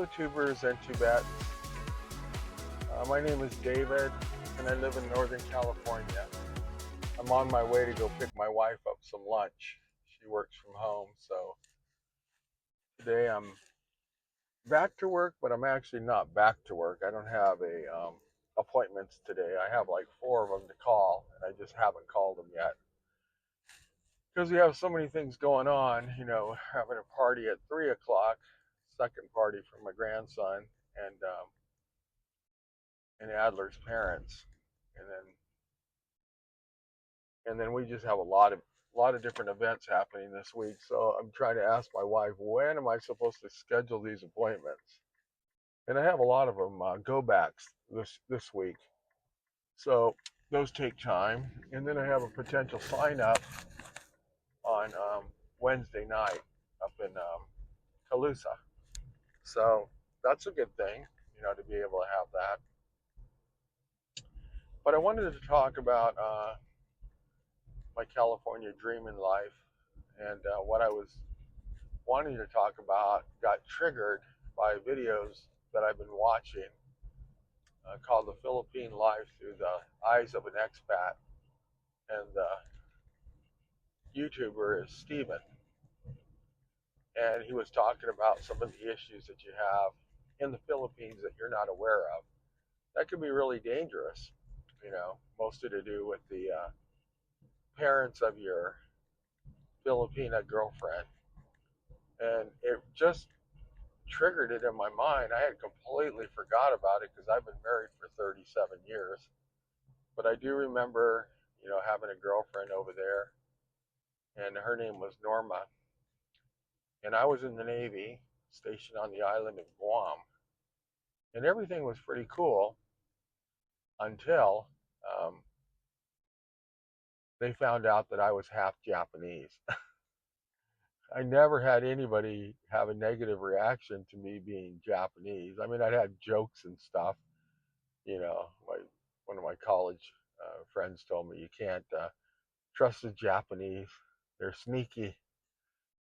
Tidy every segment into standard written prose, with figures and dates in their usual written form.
Hello, tubers and tubettes. My name is David, and I live in Northern California. I'm on my way to go pick my wife up some lunch. She works from home, so today I'm back to work, but I'm actually not back to work. I don't have appointments today. I have like 4 of them to call, and I just haven't called them yet because we have so many things going on. Having a party at 3 o'clock, second party for my grandson, and Adler's parents, and then we just have a lot of different events happening this week. So I'm trying to ask my wife, when am I supposed to schedule these appointments? And I have a lot of them go backs this week, so those take time. And then I have a potential sign up on Wednesday night up in Calusa. So that's a good thing, to be able to have that. But I wanted to talk about my California dream in life, and what I was wanting to talk about got triggered by videos that I've been watching called The Philippine Life Through the Eyes of an Expat, and the YouTuber is Steven, and he was talking about some of the issues that you have in the Philippines that you're not aware of. That can be really dangerous, mostly to do with the parents of your Filipina girlfriend. And it just triggered it in my mind. I had completely forgot about it because I've been married for 37 years. But I do remember, having a girlfriend over there, and her name was Norma. And I was in the Navy, stationed on the island of Guam. And everything was pretty cool until they found out that I was half Japanese. I never had anybody have a negative reaction to me being Japanese. I mean, I'd had jokes and stuff. One of my college friends told me you can't trust the Japanese; they're sneaky.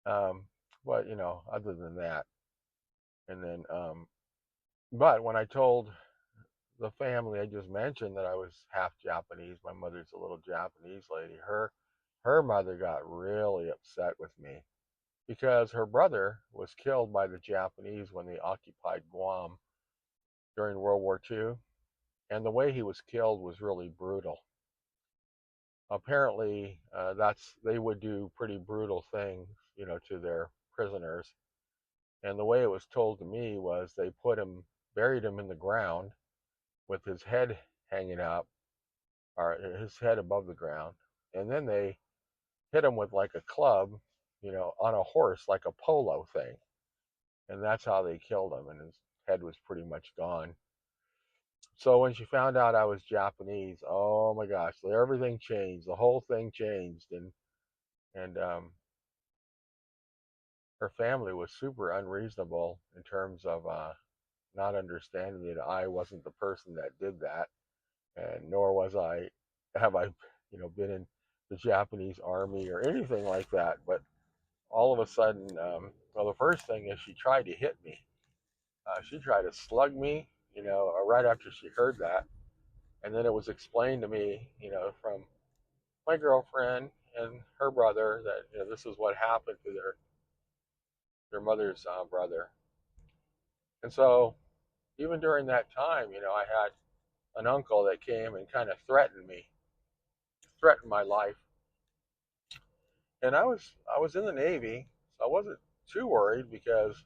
But other than that, and then, but when I told the family I just mentioned that I was half Japanese, my mother's a little Japanese lady. Her mother got really upset with me because her brother was killed by the Japanese when they occupied Guam during World War II, and the way he was killed was really brutal. Apparently, they would do pretty brutal things, to their prisoners. And the way it was told to me was they buried him in the ground with his head hanging up, or his head above the ground, and then they hit him with like a club, on a horse, like a polo thing. And that's how they killed him, and his head was pretty much gone. So when she found out I was Japanese, oh my gosh, everything changed. The whole thing changed, and her family was super unreasonable in terms of not understanding that I wasn't the person that did that, and nor have I, been in the Japanese army or anything like that. But all of a sudden, well, the first thing is she tried to hit me. She tried to slug me, right after she heard that. And then it was explained to me, from my girlfriend and her brother that, this is what happened to their mother's brother. And so even during that time, I had an uncle that came and kind of threatened my life. And I was in the Navy, so I wasn't too worried because,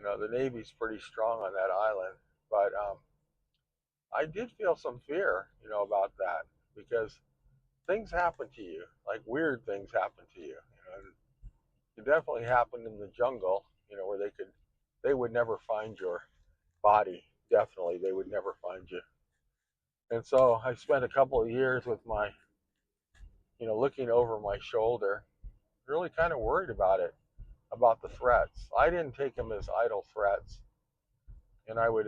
the Navy's pretty strong on that island. But I did feel some fear, about that, because things happen to you, like weird things happen to you. It definitely happened in the jungle, where they would never find your body. Definitely, they would never find you. And so I spent a couple of years with my, looking over my shoulder, really kind of worried about it, about the threats. I didn't take them as idle threats. And I would,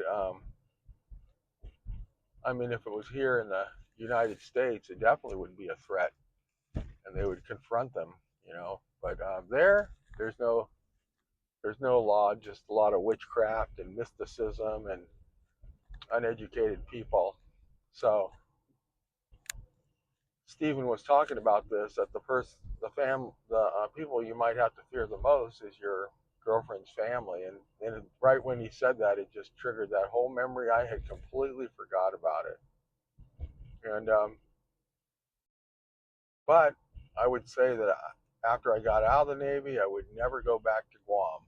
if it was here in the United States, it definitely would be a threat, and they would confront them. But there's no, There's no law, just a lot of witchcraft and mysticism and uneducated people. So Stephen was talking about this, that the people you might have to fear the most is your girlfriend's family, and right when he said that, it just triggered that whole memory. I had completely forgot about it, and but I would say that after I got out of the Navy, I would never go back to Guam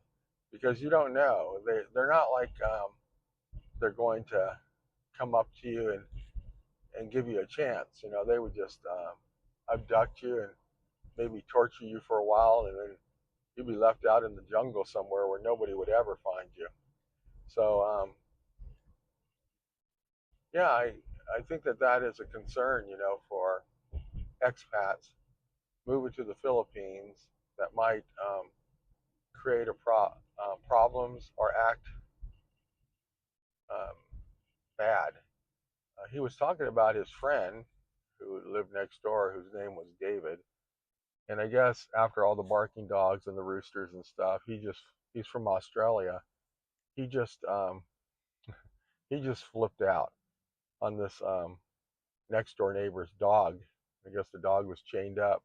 because you don't know. They're not like they're going to come up to you and give you a chance. You know, they would just abduct you and maybe torture you for a while, and then you'd be left out in the jungle somewhere where nobody would ever find you. So yeah, I think that that is a concern, you know, for expats moving to the Philippines that might create problems or act um, bad. He was talking about his friend who lived next door, whose name was David. And I guess after all the barking dogs and the roosters and stuff, he's from Australia. He just he just flipped out on this next door neighbor's dog. I guess the dog was chained up,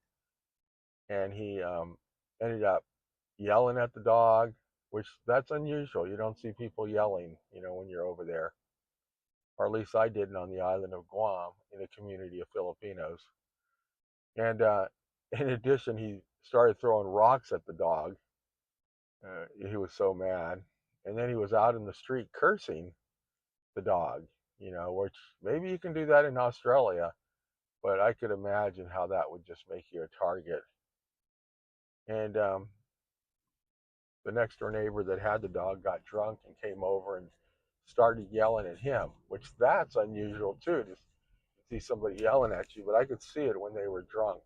and he ended up yelling at the dog, which that's unusual. You don't see people yelling, you know, when you're over there, or at least I didn't on the island of Guam in a community of Filipinos. And in addition, he started throwing rocks at the dog. He was so mad, and then he was out in the street cursing the dog. You know, which maybe you can do that in Australia, but I could imagine how that would just make you a target. And the next door neighbor that had the dog got drunk and came over and started yelling at him, which that's unusual too, to see somebody yelling at you, but I could see it when they were drunk.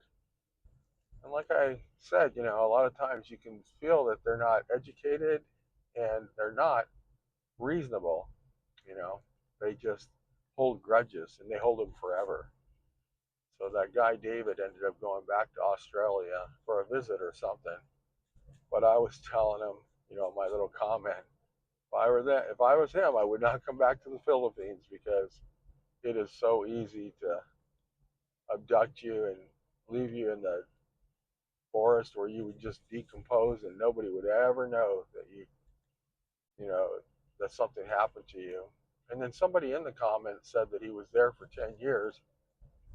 And like I said, you know, a lot of times you can feel that they're not educated and they're not reasonable, you know. They just hold grudges and they hold them forever. So that guy David ended up going back to Australia for a visit or something. But I was telling him, you know, my little comment, if I was him, I would not come back to the Philippines because it is so easy to abduct you and leave you in the forest where you would just decompose and nobody would ever know that you know, that something happened to you. And then somebody in the comments said that he was there for 10 years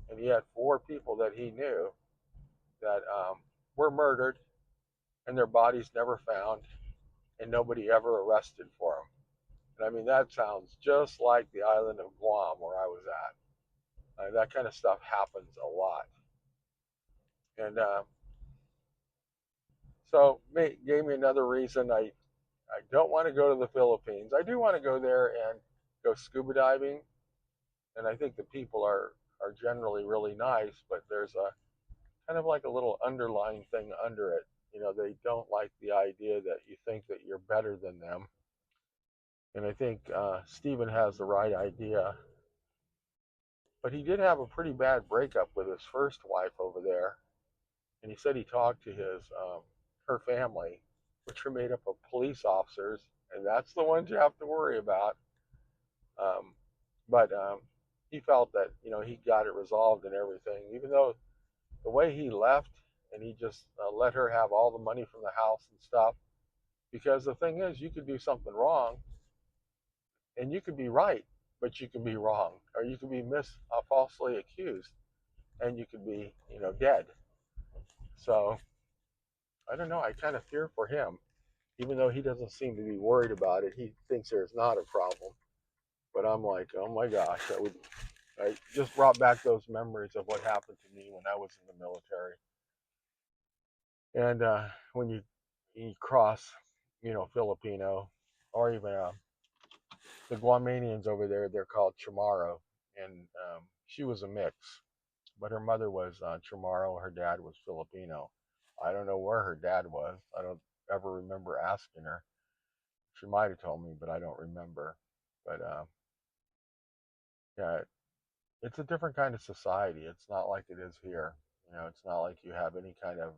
and he had 4 people that he knew that were murdered and their bodies never found and nobody ever arrested for them. And I mean, that sounds just like the island of Guam where I was at. That kind of stuff happens a lot. And so it gave me another reason I don't want to go to the Philippines. I do want to go there and go scuba diving. And I think the people are generally really nice, but there's a kind of like a little underlying thing under it. You know, they don't like the idea that you think that you're better than them. And I think Stephen has the right idea. But he did have a pretty bad breakup with his first wife over there. And he said he talked to her family, which are made up of police officers, and that's the ones you have to worry about. Um, but he felt that, you know, he got it resolved and everything, even though the way he left and he just let her have all the money from the house and stuff. Because the thing is, you could do something wrong and you could be right, but you could be wrong, or you could be falsely accused and you could be, you know, dead. So I don't know. I kind of fear for him, even though he doesn't seem to be worried about it. He thinks there's not a problem. But I'm like, oh my gosh, I just brought back those memories of what happened to me when I was in the military. And when you cross, you know, Filipino, or even the Guamanians over there, they're called Chamorro, and she was a mix, but her mother was Chamorro, her dad was Filipino. I don't know where her dad was. I don't ever remember asking her. She might have told me, but I don't remember. But yeah, it's a different kind of society. It's not like it is here. You know, it's not like you have any kind of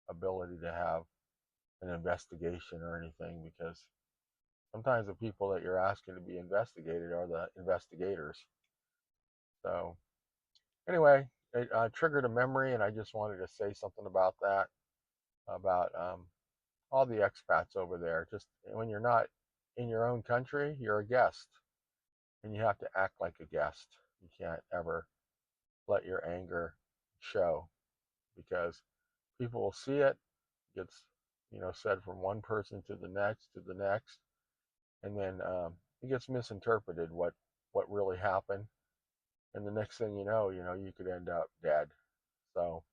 ability to have an investigation or anything, because sometimes the people that you're asking to be investigated are the investigators. So anyway, it triggered a memory, and I just wanted to say something about that, about all the expats over there. Just when you're not in your own country, you're a guest, and you have to act like a guest. You can't ever let your anger show, because people will see it. Gets said from one person to the next, and then it gets misinterpreted what really happened, and the next thing you could end up dead. So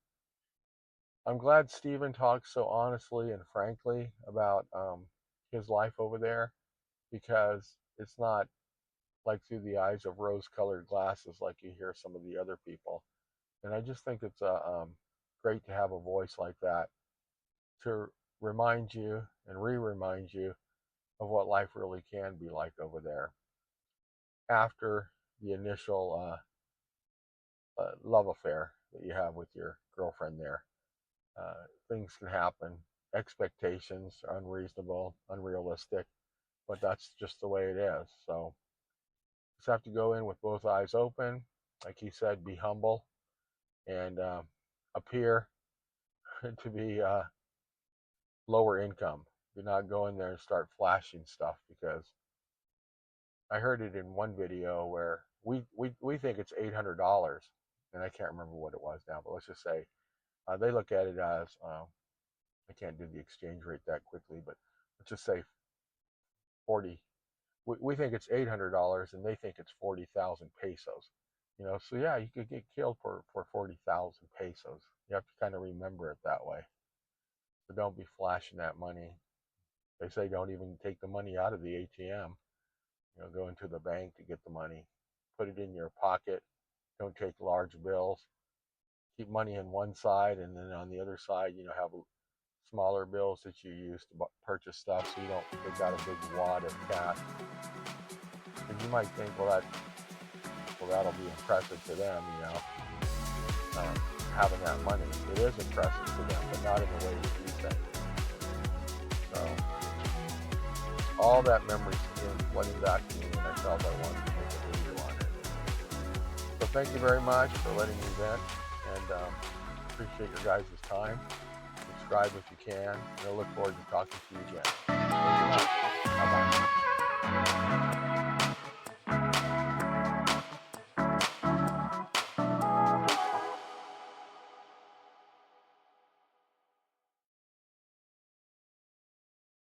I'm glad Stephen talks so honestly and frankly about his life over there, because it's not like through the eyes of rose-colored glasses like you hear some of the other people. And I just think it's great to have a voice like that to remind you and re-remind you of what life really can be like over there after the initial love affair that you have with your girlfriend there. Things can happen. Expectations are unreasonable, unrealistic, but that's just the way it is. So just have to go in with both eyes open. Like he said, be humble and appear to be lower income. Do not go in there and start flashing stuff, because I heard it in one video where we think it's $800, and I can't remember what it was now, but let's just say they look at it as I can't do the exchange rate that quickly, but let's just say 40. We think it's $800, and they think it's 40,000 pesos. So yeah, you could get killed for 40,000 pesos. You have to kind of remember it that way. So don't be flashing that money. They say don't even take the money out of the ATM. Go into the bank to get the money. Put it in your pocket. Don't take large bills. Keep money in one side, and then on the other side, have smaller bills that you use to purchase stuff, so you don't take out a big wad of cash. And you might think, well, that'll be impressive to them, having that money. It is impressive to them, but not in the way that you think. So all that memory came flooding back to me, and I felt I wanted to make a video on it. So thank you very much for letting me vent, and appreciate your guys' time. Subscribe if you can, and I look forward to talking to you again. Thank you much. Bye-bye.